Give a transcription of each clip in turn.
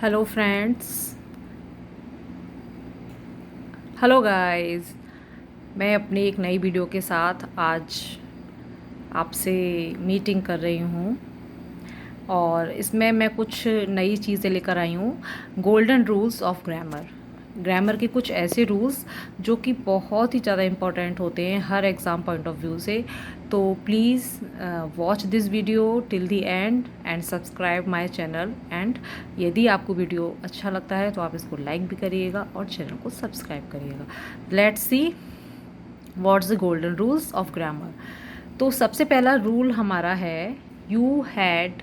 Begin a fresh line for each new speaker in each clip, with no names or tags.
Hello friends, hello guys. मैं अपनी एक नई वीडियो के साथ आज आपसे मीटिंग कर रही हूँ और इसमें मैं कुछ नई चीज़ें लेकर आई हूँ। Golden rules of grammar. Grammar के कुछ ऐसे रूल्स जो कि बहुत ही ज़्यादा इम्पोर्टेंट होते हैं हर एग्ज़ाम पॉइंट ऑफ व्यू से। तो please watch this video till the end subscribe my channel. And यदि आपको वीडियो अच्छा लगता है तो आप इसको लाइक भी करिएगा और चैनल को सब्सक्राइब करिएगा। Let's see what's the golden rules of grammar. तो सबसे पहला रूल हमारा है, you had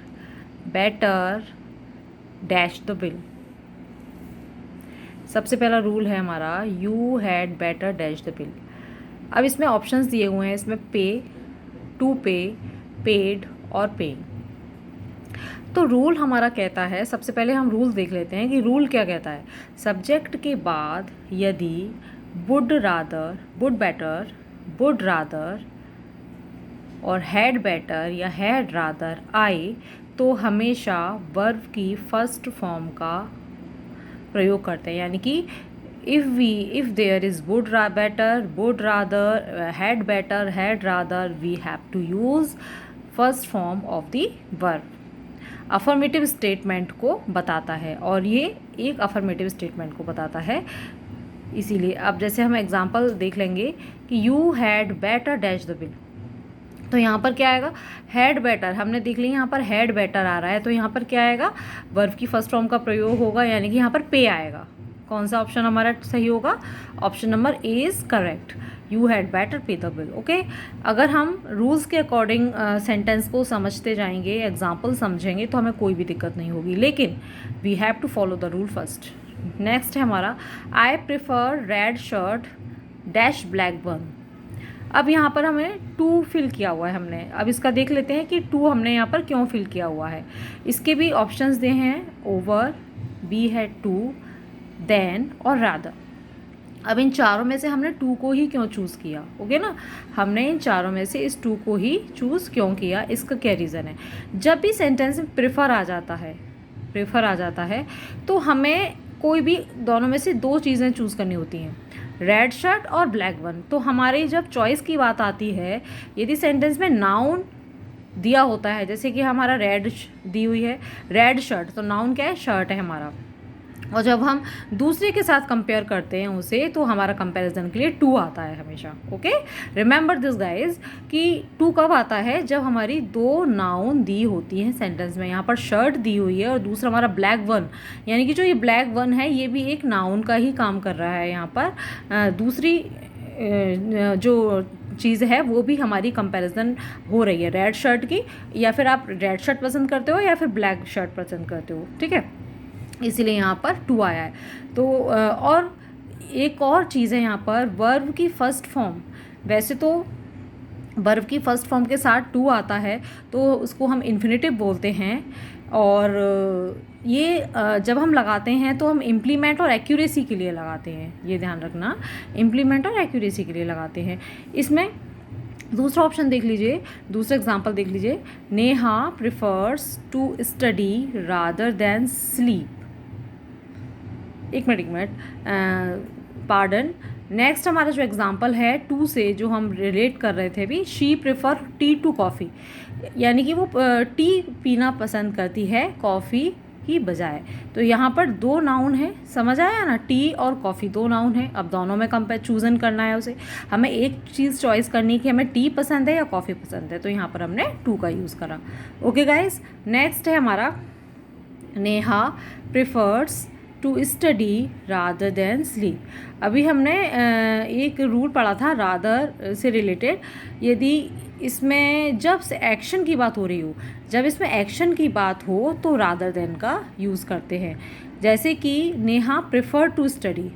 better dash the bill. सबसे पहला रूल है हमारा, you had better dash the bill. अब इसमें ऑप्शंस दिए हुए हैं, इसमें पे, टू पे, पेड और पेइंग। तो रूल हमारा कहता है, सबसे पहले हम रूल देख लेते हैं कि रूल क्या कहता है। सब्जेक्ट के बाद यदि would rather, would better, would rather और हैड बेटर या हैड रादर आए तो हमेशा वर्ब की फर्स्ट फॉर्म का प्रयोग करते हैं। यानी कि if there is would better, would rather, had better, had rather, we have to use first form of the verb. Affirmative statement को बताता है और ये एक अफर्मेटिव स्टेटमेंट को बताता है। इसीलिए अब जैसे हम एग्जांपल देख लेंगे कि you had better dash the bill. तो यहाँ पर क्या आएगा, हैड बेटर। हमने देख लिया यहाँ पर हैड बेटर आ रहा है, तो यहाँ पर क्या आएगा, वर्ब की फर्स्ट फॉर्म का प्रयोग होगा, यानी कि यहाँ पर पे आएगा। कौन सा ऑप्शन हमारा सही होगा? Option number A is correct, you had better पे द बिल। ओके, अगर हम रूल्स के अकॉर्डिंग सेंटेंस को समझते जाएंगे, एग्जाम्पल समझेंगे, तो हमें कोई भी दिक्कत नहीं होगी, लेकिन we have to follow the rule first. Next है हमारा, I prefer red shirt dash black one. अब यहाँ पर हमें टू फिल किया हुआ है हमने। अब इसका देख लेते हैं कि टू हमने यहाँ पर क्यों फिल किया हुआ है। इसके भी ऑप्शंस दे हैं, ओवर, बी है टू, देन और रादर। अब इन चारों में से हमने टू को ही क्यों चूज़ किया? ओके ना, हमने इन चारों में से इस टू को ही चूज़ क्यों किया, इसका क्या रीज़न है? जब भी सेंटेंस में प्रेफर आ जाता है तो हमें कोई भी दोनों में से दो चीज़ें चूज़ करनी होती हैं, रेड शर्ट और ब्लैक वन। तो हमारी जब चॉइस की बात आती है, यदि सेंटेंस में नाउन दिया होता है, जैसे कि हमारा रेड दी हुई है, रेड शर्ट, तो नाउन क्या है? शर्ट है हमारा। और जब हम दूसरे के साथ कंपेयर करते हैं उसे, तो हमारा कंपैरिजन के लिए टू आता है हमेशा। ओके, रिमेंबर दिस गाइज कि टू कब आता है? जब हमारी दो नाउन दी होती हैं सेंटेंस में। यहाँ पर शर्ट दी हुई है और दूसरा हमारा ब्लैक वन, यानी कि जो ये ब्लैक वन है ये भी एक नाउन का ही काम कर रहा है। यहाँ पर दूसरी जो चीज़ है वो भी हमारी कंपैरिजन हो रही है रेड शर्ट की, या फिर आप रेड शर्ट पसंद करते हो या फिर ब्लैक शर्ट पसंद करते हो, ठीक है, इसीलिए यहाँ पर टू आया है। तो और एक और चीज़ है यहाँ पर, वर्ब की फर्स्ट फॉर्म। वैसे तो वर्ब की फर्स्ट फॉर्म के साथ टू आता है तो उसको हम इन्फिनेटिव बोलते हैं, और ये जब हम लगाते हैं तो हम इम्प्लीमेंट और एक्यूरेसी के लिए लगाते हैं, ये ध्यान रखना, इम्प्लीमेंट और एक्यूरेसी के लिए लगाते हैं। इसमें दूसरा ऑप्शन देख लीजिए, दूसरा एग्जांपल देख लीजिए, Neha prefers to study rather than sleep. एक मिनट पार्डन। नेक्स्ट हमारा जो एग्जांपल है टू से, जो हम रिलेट कर रहे थे अभी, she prefer tea to coffee, यानी कि वो टी पीना पसंद करती है कॉफ़ी की बजाय। तो यहाँ पर दो नाउन है, समझ आया ना, टी और कॉफ़ी दो नाउन है। अब दोनों में कंपेयर चूजन करना है उसे, हमें एक चीज़ चॉइस करनी है कि हमें टी पसंद है या कॉफ़ी पसंद है, तो यहाँ पर हमने टू का यूज़ करा। ओके गाइज, नेक्स्ट है हमारा, Neha prefers to study rather than sleep. अभी हमने एक रूल पढ़ा था रादर से रिलेटेड। यदि इसमें जब से एक्शन की बात हो रही हो, जब इसमें एक्शन की बात हो तो रादर देन का यूज़ करते हैं। जैसे कि नेहा प्रेफर टू स्टडी,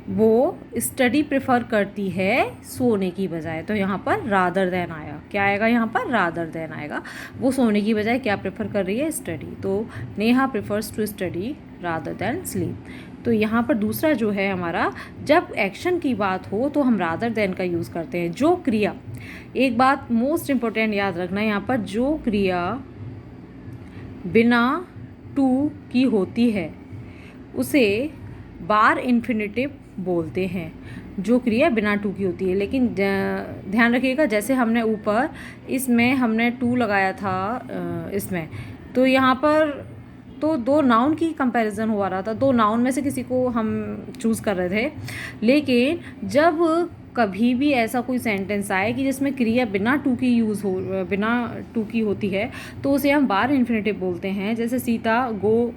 वो स्टडी प्रेफर करती है सोने की बजाय, तो यहाँ पर रादर देन आया। क्या आएगा यहाँ पर? रादर देन आएगा। वो सोने की बजाय क्या प्रेफर कर रही है? स्टडी। तो Neha prefers to study rather than sleep. तो यहाँ पर दूसरा जो है हमारा, जब एक्शन की बात हो तो हम रादर देन का यूज़ करते हैं। जो क्रिया, एक बात मोस्ट इम्पोर्टेंट याद रखना यहाँ पर, जो क्रिया बिना टू की होती है उसे बार इन्फिनेटिव बोलते हैं, जो क्रिया बिना टू की होती है। लेकिन ध्यान रखिएगा, जैसे हमने ऊपर इसमें हमने टू लगाया था इसमें, तो यहाँ पर तो दो नाउन की कंपैरिजन हुआ रहा था, दो नाउन में से किसी को हम चूज़ कर रहे थे। लेकिन जब कभी भी ऐसा कोई सेंटेंस आए कि जिसमें क्रिया बिना टू की बिना टू की होती है, तो उसे हम बार इन्फिनेटिव बोलते हैं। जैसे सीता गो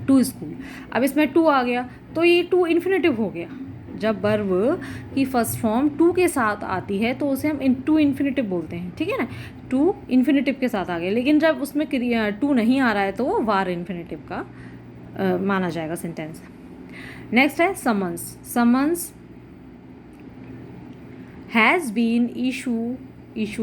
टू स्कूल, अब इसमें टू आ गया तो ये टू इन्फिनेटिव हो गया। जब वर्ब की फर्स्ट फॉर्म टू के साथ आती है तो उसे हम टू इन्फिनेटिव बोलते हैं, ठीक है ना, टू इन्फिनेटिव के साथ आ गया। लेकिन जब उसमें टू नहीं आ रहा है तो वो वार इन्फिनेटिव का माना जाएगा सेंटेंस। नेक्स्ट है summons. Summons has been issue